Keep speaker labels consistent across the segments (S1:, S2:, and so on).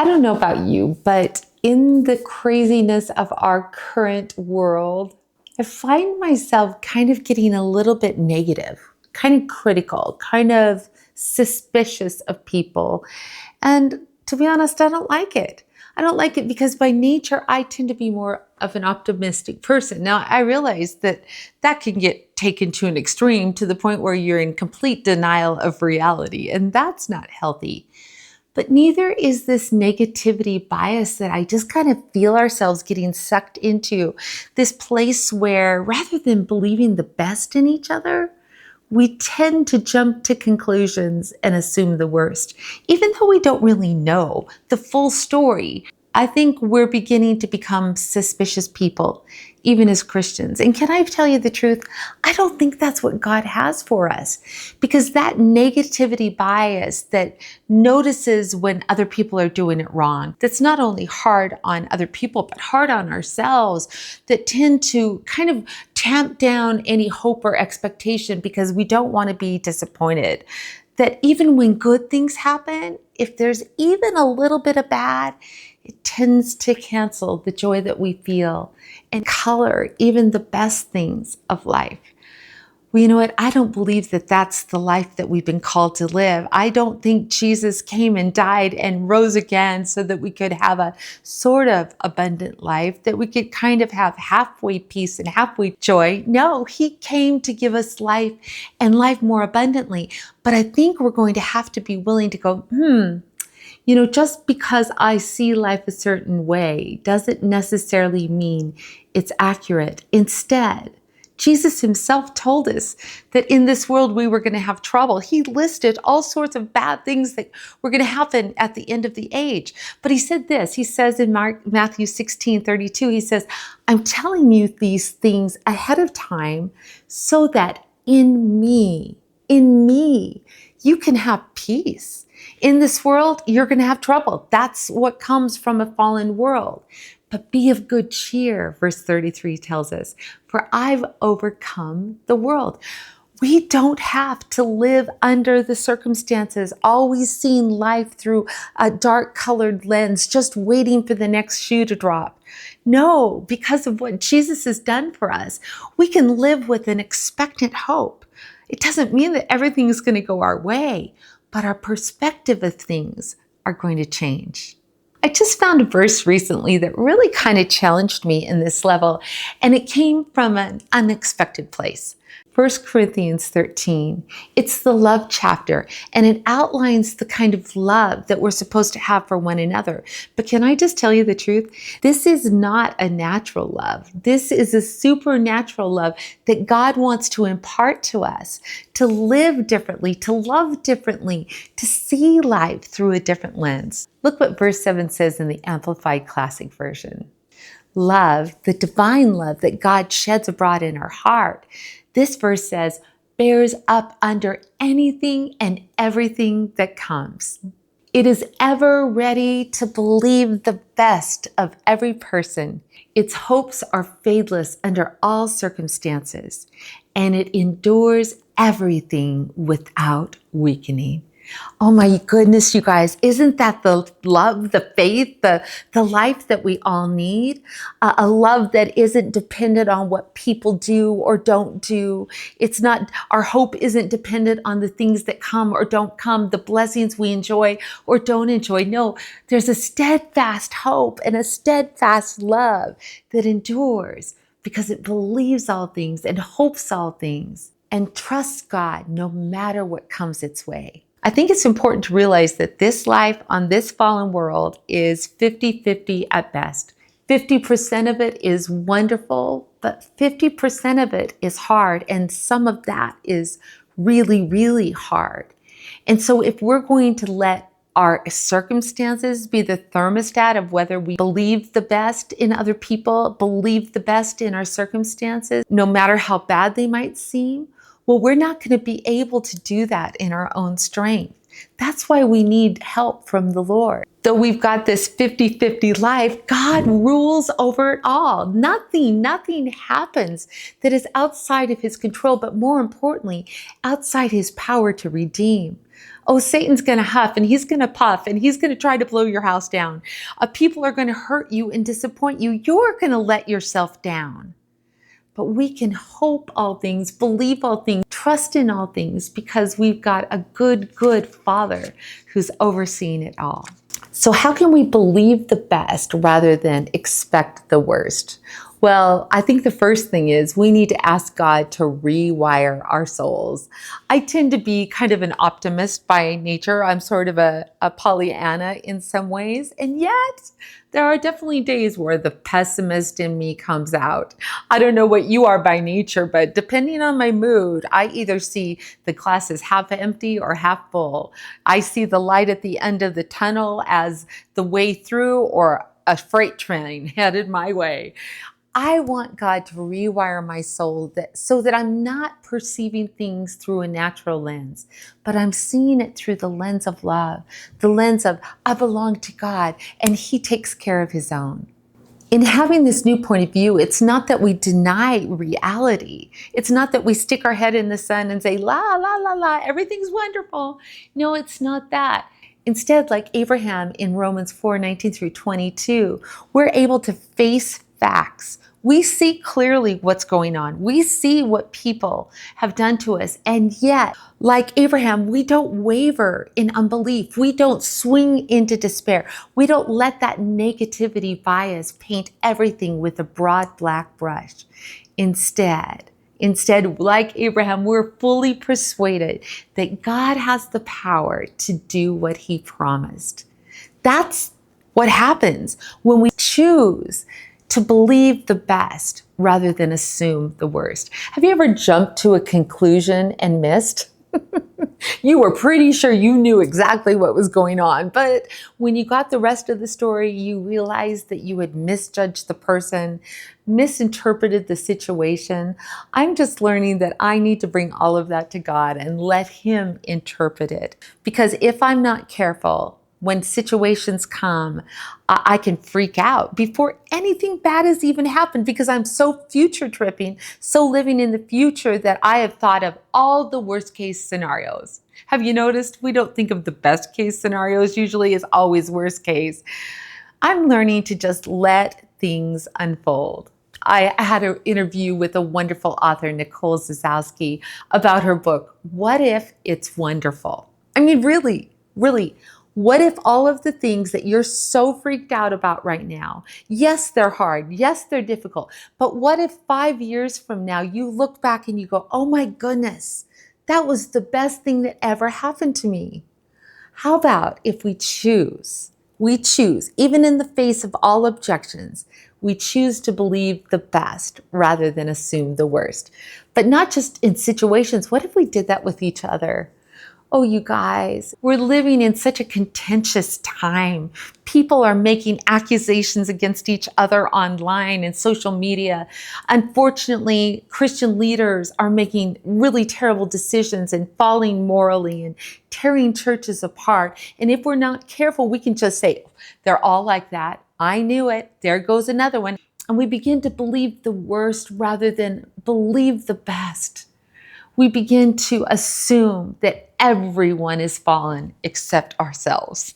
S1: I don't know about you, but in the craziness of our current world, I find myself kind of getting a little bit negative, kind of critical, kind of suspicious of people. And to be honest, I don't like it. I don't like it because by nature, I tend to be more of an optimistic person. Now, I realize that that can get taken to an extreme to the point where you're in complete denial of reality, and that's not healthy. But neither is this negativity bias that I just kind of feel ourselves getting sucked into this place where rather than believing the best in each other, we tend to jump to conclusions and assume the worst, even though we don't really know the full story. I think we're beginning to become suspicious people, even as Christians. And can I tell you the truth? I don't think that's what God has for us, because that negativity bias that notices when other people are doing it wrong, that's not only hard on other people, but hard on ourselves, that tend to kind of tamp down any hope or expectation because we don't want to be disappointed. That even when good things happen, if there's even a little bit of bad, it tends to cancel the joy that we feel and color even the best things of life. Well, you know what? I don't believe that that's the life that we've been called to live. I don't think Jesus came and died and rose again so that we could have a sort of abundant life, that we could kind of have halfway peace and halfway joy. No, he came to give us life and life more abundantly. But I think we're going to have to be willing to go, just because I see life a certain way doesn't necessarily mean it's accurate. Instead, Jesus himself told us that in this world we were going to have trouble. He listed all sorts of bad things that were going to happen at the end of the age. But he said this, he says in Matthew 16:32, he says, I'm telling you these things ahead of time so that in me, you can have peace. In this world, you're going to have trouble. That's what comes from a fallen world. But be of good cheer, verse 33 tells us, for I've overcome the world. We don't have to live under the circumstances, always seeing life through a dark colored lens, just waiting for the next shoe to drop. No, because of what Jesus has done for us, we can live with an expectant hope. It doesn't mean that everything is going to go our way, but our perspective of things are going to change. I just found a verse recently that really kind of challenged me in this level, and it came from an unexpected place. 1 Corinthians 13. It's the love chapter, and it outlines the kind of love that we're supposed to have for one another. But can I just tell you the truth? This is not a natural love. This is a supernatural love that God wants to impart to us, to live differently, to love differently, to see life through a different lens. Look what verse 7 says in the Amplified Classic Version. Love, the divine love that God sheds abroad in our heart, this verse says, bears up under anything and everything that comes. It is ever ready to believe the best of every person. Its hopes are fadeless under all circumstances, and it endures everything without weakening. Oh my goodness, you guys, isn't that the love, the faith, the life that we all need? A love that isn't dependent on what people do or don't do. It's not, our hope isn't dependent on the things that come or don't come, the blessings we enjoy or don't enjoy. No, there's a steadfast hope and a steadfast love that endures because it believes all things and hopes all things and trusts God no matter what comes its way. I think it's important to realize that this life on this fallen world is 50-50 at best. 50% of it is wonderful, but 50% of it is hard, and some of that is really, really hard. And so if we're going to let our circumstances be the thermostat of whether we believe the best in other people, believe the best in our circumstances, no matter how bad they might seem, well, we're not going to be able to do that in our own strength. That's why we need help from the Lord. Though we've got this 50-50 life, God rules over it all. Nothing happens that is outside of his control, but more importantly, outside his power to redeem. Oh, Satan's going to huff and he's going to puff and he's going to try to blow your house down. People are going to hurt you and disappoint you. You're going to let yourself down. But we can hope all things, believe all things, trust in all things because we've got a good, good Father who's overseeing it all. So how can we believe the best rather than expect the worst? Well, I think the first thing is we need to ask God to rewire our souls. I tend to be kind of an optimist by nature. I'm sort of a Pollyanna in some ways. And yet, there are definitely days where the pessimist in me comes out. I don't know what you are by nature, but depending on my mood, I either see the glass as half empty or half full. I see the light at the end of the tunnel as the way through or a freight train headed my way. I want God to rewire my soul so that I'm not perceiving things through a natural lens, but I'm seeing it through the lens of love, the lens of I belong to God and He takes care of His own. In having this new point of view, it's not that we deny reality. It's not that we stick our head in the sun and say, la, la, la, la, everything's wonderful. No, it's not that. Instead, like Abraham in Romans 4:19-22, we're able to face facts. We see clearly what's going on. We see what people have done to us. And yet, like Abraham, we don't waver in unbelief. We don't swing into despair. We don't let that negativity bias paint everything with a broad black brush. Instead, like Abraham, we're fully persuaded that God has the power to do what He promised. That's what happens when we choose to believe the best rather than assume the worst. Have you ever jumped to a conclusion and missed? You were pretty sure you knew exactly what was going on, but when you got the rest of the story, you realized that you had misjudged the person, misinterpreted the situation. I'm just learning that I need to bring all of that to God and let Him interpret it. Because if I'm not careful, when situations come, I can freak out before anything bad has even happened because I'm so future tripping, so living in the future that I have thought of all the worst case scenarios. Have you noticed we don't think of the best case scenarios? Usually it's always worst case. I'm learning to just let things unfold. I had an interview with a wonderful author, Nicole Zazowski, about her book, What If It's Wonderful? I mean, really, what if all of the things that you're so freaked out about right now, yes, they're hard, yes, they're difficult, but what if 5 years from now you look back and you go, oh my goodness, that was the best thing that ever happened to me? How about if we choose, even in the face of all objections, we choose to believe the best rather than assume the worst. But not just in situations, what if we did that with each other? Oh, you guys, we're living in such a contentious time. People are making accusations against each other online and social media. Unfortunately, Christian leaders are making really terrible decisions and falling morally and tearing churches apart. And if we're not careful, we can just say, they're all like that. I knew it. There goes another one. And we begin to believe the worst rather than believe the best. We begin to assume that everyone is fallen except ourselves.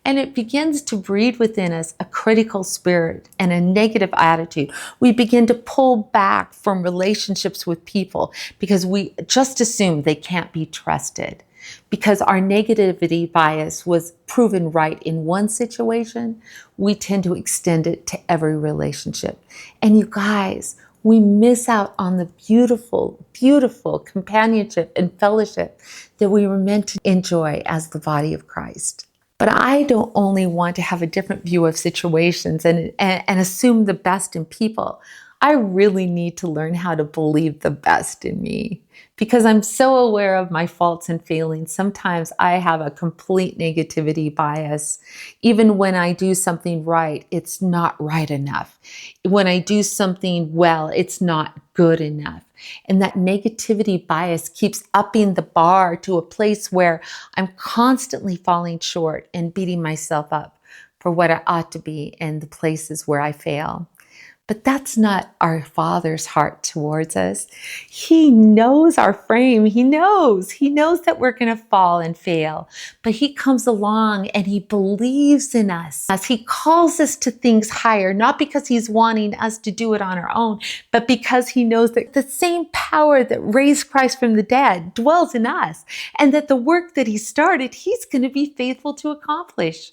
S1: And it begins to breed within us a critical spirit and a negative attitude. We begin to pull back from relationships with people because we just assume they can't be trusted. Because our negativity bias was proven right in one situation, we tend to extend it to every relationship. And you guys, we miss out on the beautiful, beautiful companionship and fellowship that we were meant to enjoy as the body of Christ. But I don't only want to have a different view of situations and assume the best in people. I really need to learn how to believe the best in me because I'm so aware of my faults and failings. Sometimes I have a complete negativity bias. Even when I do something right, it's not right enough. When I do something well, it's not good enough. And that negativity bias keeps upping the bar to a place where I'm constantly falling short and beating myself up for what I ought to be and the places where I fail. But that's not our Father's heart towards us. He knows our frame. He knows that we're going to fall and fail. But He comes along and He believes in us. As He calls us to things higher, not because He's wanting us to do it on our own, but because He knows that the same power that raised Christ from the dead dwells in us, and that the work that He started, He's going to be faithful to accomplish.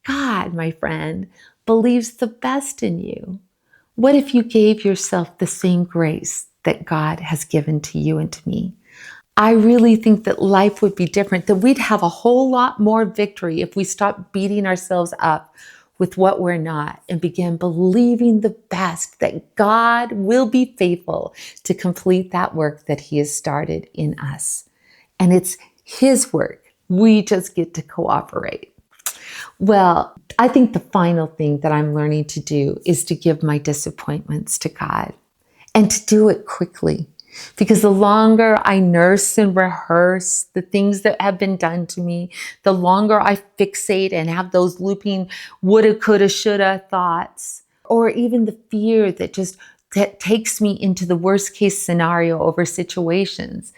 S1: God, my friend, believes the best in you. What if you gave yourself the same grace that God has given to you and to me? I really think that life would be different, that we'd have a whole lot more victory if we stopped beating ourselves up with what we're not and began believing the best, that God will be faithful to complete that work that He has started in us. And it's His work. We just get to cooperate. Well, I think the final thing that I'm learning to do is to give my disappointments to God, and to do it quickly. Because the longer I nurse and rehearse the things that have been done to me, the longer I fixate and have those looping woulda, coulda, shoulda thoughts, or even the fear that takes me into the worst case scenario over situations,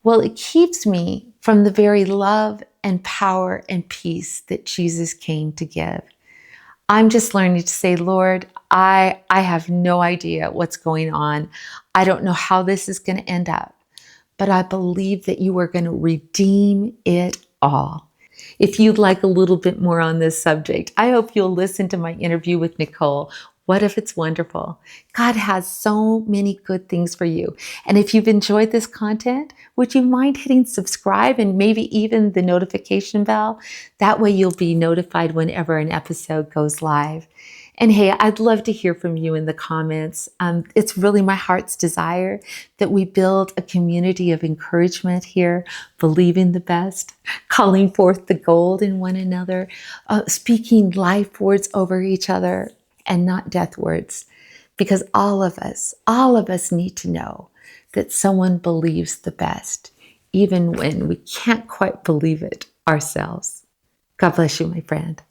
S1: well, it keeps me from the very love and power and peace that Jesus came to give. I'm just learning to say, Lord, I have no idea what's going on. I don't know how this is going to end up, but I believe that You are going to redeem it all. If you'd like a little bit more on this subject, I hope you'll listen to my interview with Nicole. What if it's wonderful? God has so many good things for you. And if you've enjoyed this content, would you mind hitting subscribe and maybe even the notification bell? That way you'll be notified whenever an episode goes live. And hey, I'd love to hear from you in the comments. It's really my heart's desire that we build a community of encouragement here, believing the best, calling forth the gold in one another, speaking life words over each other and not death words. Because all of us need to know that someone believes the best, even when we can't quite believe it ourselves. God bless you, my friend.